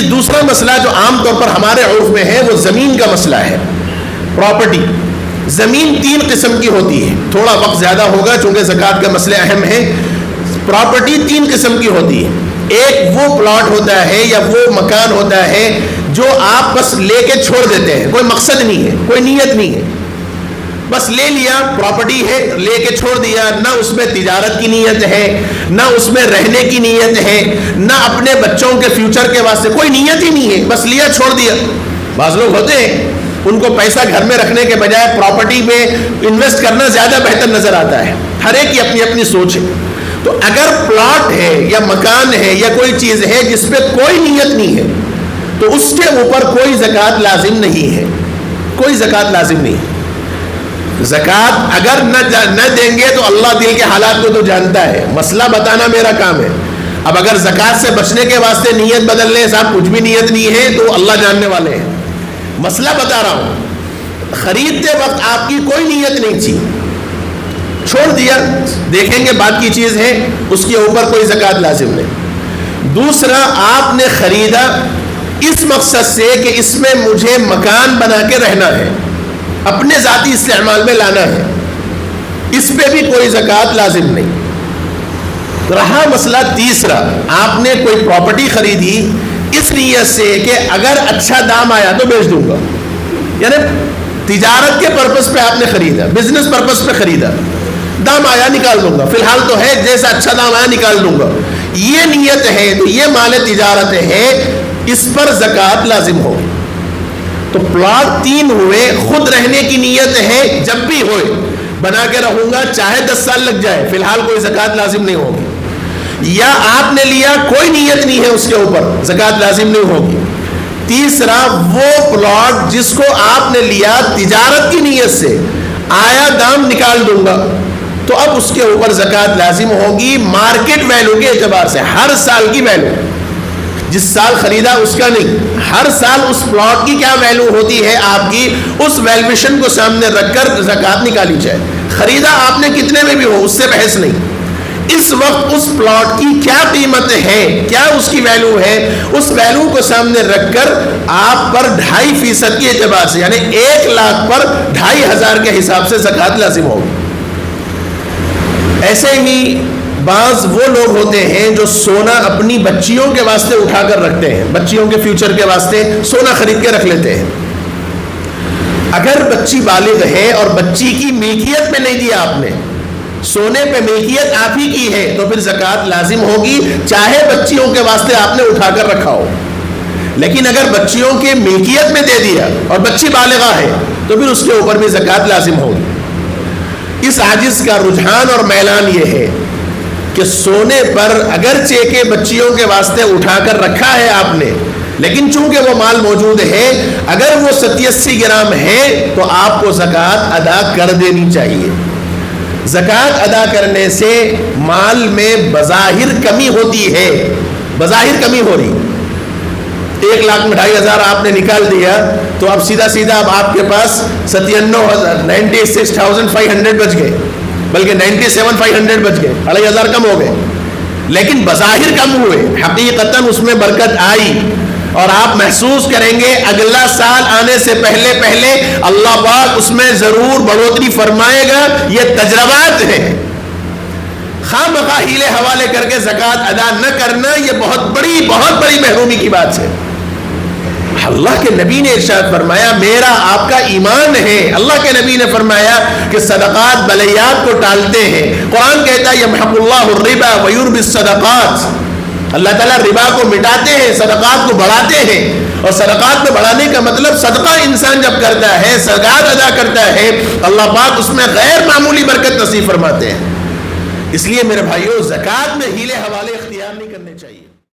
دوسرا مسئلہ جو عام طور پر ہمارے عرف میں ہے وہ زمین کا مسئلہ ہے، پراپرٹی۔ زمین 3 قسم کی ہوتی ہے، تھوڑا وقت زیادہ ہوگا چونکہ زکوٰۃ کا مسئلہ اہم ہے۔ پراپرٹی 3 قسم کی ہوتی ہے۔ ایک وہ پلاٹ ہوتا ہے یا وہ مکان ہوتا ہے جو آپ بس لے کے چھوڑ دیتے ہیں، کوئی مقصد نہیں ہے، کوئی نیت نہیں ہے، بس لے لیا، پراپرٹی ہے، لے کے چھوڑ دیا، نہ اس میں تجارت کی نیت ہے، نہ اس میں رہنے کی نیت ہے، نہ اپنے بچوں کے فیوچر کے واسطے کوئی نیت ہی نہیں ہے، بس لیا چھوڑ دیا۔ بعض لوگ ہوتے ہیں ان کو پیسہ گھر میں رکھنے کے بجائے پراپرٹی میں انویسٹ کرنا زیادہ بہتر نظر آتا ہے، ہر ایک کی اپنی اپنی سوچ ہے۔ تو اگر پلاٹ ہے یا مکان ہے یا کوئی چیز ہے جس پہ کوئی نیت نہیں ہے تو اس کے اوپر کوئی زکوٰۃ لازم نہیں ہے، کوئی زکوٰۃ لازم نہیں ہے۔ زکوٰۃ اگر نہ دیں گے تو اللہ دل کے حالات کو تو جانتا ہے، مسئلہ بتانا میرا کام ہے۔ اب اگر زکوٰۃ سے بچنے کے واسطے نیت بدل لیں، صاحب کچھ بھی نیت نہیں ہے، تو اللہ جاننے والے ہیں۔ مسئلہ بتا رہا ہوں، خریدتے وقت آپ کی کوئی نیت نہیں تھی، چھوڑ دیا، دیکھیں گے بعد کی چیز ہے، اس کے اوپر کوئی زکوٰۃ لازم نہیں۔ دوسرا، آپ نے خریدا اس مقصد سے کہ اس میں مجھے مکان بنا کے رہنا ہے، اپنے ذاتی استعمال میں لانا ہے، اس پہ بھی کوئی زکوٰۃ لازم نہیں۔ رہا مسئلہ تیسرا، آپ نے کوئی پراپرٹی خریدی اس نیت سے کہ اگر اچھا دام آیا تو بیچ دوں گا، یعنی تجارت کے پرپس پہ آپ نے خریدا، بزنس پرپس پہ خریدا، دام آیا نکال دوں گا، فی الحال تو ہے جیسا اچھا دام آیا نکال دوں گا، یہ نیت ہے تو یہ مال تجارت ہے، اس پر زکوٰۃ لازم ہوگی۔ تو پلاٹ 3 ہوئے، خود رہنے کی نیت ہے، جب بھی ہوئے بنا کے رہوں گا چاہے 10 سال لگ جائے، فی الحال کوئی زکوٰۃ لازم نہیں ہوگی۔ یا آپ نے لیا کوئی نیت نہیں ہے اس کے اوپر، زکوٰۃ لازم نہیں ہوگی۔ تیسرا، وہ پلاٹ جس کو آپ نے لیا تجارت کی نیت سے، آیا دام نکال دوں گا، تو اب اس کے اوپر زکوٰۃ لازم ہوگی مارکیٹ ویلو کے اعتبار سے، ہر سال کی ویلو، جس سال خریدا اس کا نہیں، ہر سال اس پلاٹ کی کیا ویلو ہوتی ہے آپ کی، اس ویلویشن کو سامنے رکھ کر زکوٰۃ نکالی جائے۔ خریدا آپ نے کتنے میں بھی ہو، اس سے بحث نہیں، اس وقت اس پلاٹ کی کیا قیمت ہے، کیا اس کی ویلو ہے، اس ویلو کو سامنے رکھ کر آپ پر 2.5% کے اعتبار سے، یعنی 1 لاکھ پر 2,500 کے حساب سے زکوٰۃ لازم ہوگی۔ ایسے ہی بعض وہ لوگ ہوتے ہیں جو سونا اپنی بچیوں کے واسطے اٹھا کر رکھتے ہیں، بچیوں کے فیوچر کے واسطے سونا خرید کے رکھ لیتے ہیں۔ اگر بچی بالغ ہے اور بچی کی ملکیت میں نہیں دیا آپ نے، سونے پہ ملکیت آپ ہی کی ہے، تو پھر زکوٰۃ لازم ہوگی، چاہے بچیوں کے واسطے آپ نے اٹھا کر رکھا ہو۔ لیکن اگر بچیوں کے ملکیت میں دے دیا اور بچی بالغہ ہے تو پھر اس کے اوپر بھی زکوٰۃ لازم ہوگی۔ اس عاجز کا رجحان اور میلان یہ ہے کہ سونے پر اگرچہ کہ بچیوں کے واسطے اٹھا کر رکھا ہے آپ نے، لیکن چونکہ وہ مال موجود ہے، اگر وہ 87 گرام ہے تو آپ کو زکوٰۃ ادا کر دینی چاہیے۔ زکوٰۃ ادا کرنے سے مال میں بظاہر کمی ہوتی ہے، بظاہر کمی ہو رہی، 1,02,500 آپ نے نکال دیا تو اب سیدھا اب آپ کے پاس 96,500 بچ گئے، بلکہ 97,500 بچ گئے، 2,500 کم ہو گئے، لیکن بظاہر کم ہوئے، حقیقتاً اس میں برکت آئی، اور آپ محسوس کریں گے اگلا سال آنے سے پہلے اللہ پاک اس میں ضرور بڑھوتری فرمائے گا۔ یہ تجربات ہیں، خواہ مخواہ ہیلے حوالے کر کے زکوٰۃ ادا نہ کرنا یہ بہت بڑی محرومی کی بات ہے۔ اللہ کے نبی نے ارشاد فرمایا میرا آپ کا ایمان ہے، اللہ کے نبی نے فرمایا کہ صدقات بلیات کو ٹالتے ہیں، قرآن کہتا ہے یمحق اللہ الربا ویربی الصدقات، اللہ تعالیٰ ربا کو مٹاتے ہیں، صدقات کو بڑھاتے ہیں، اور صدقات کو بڑھانے کا مطلب صدقہ انسان جب کرتا ہے، زکوٰۃ ادا کرتا ہے، اللہ پاک اس میں غیر معمولی برکت نصیب فرماتے ہیں۔ اس لیے میرے بھائیوں، زکوٰۃ میں ہیلے حوالے اختیار نہیں کرنے چاہیے۔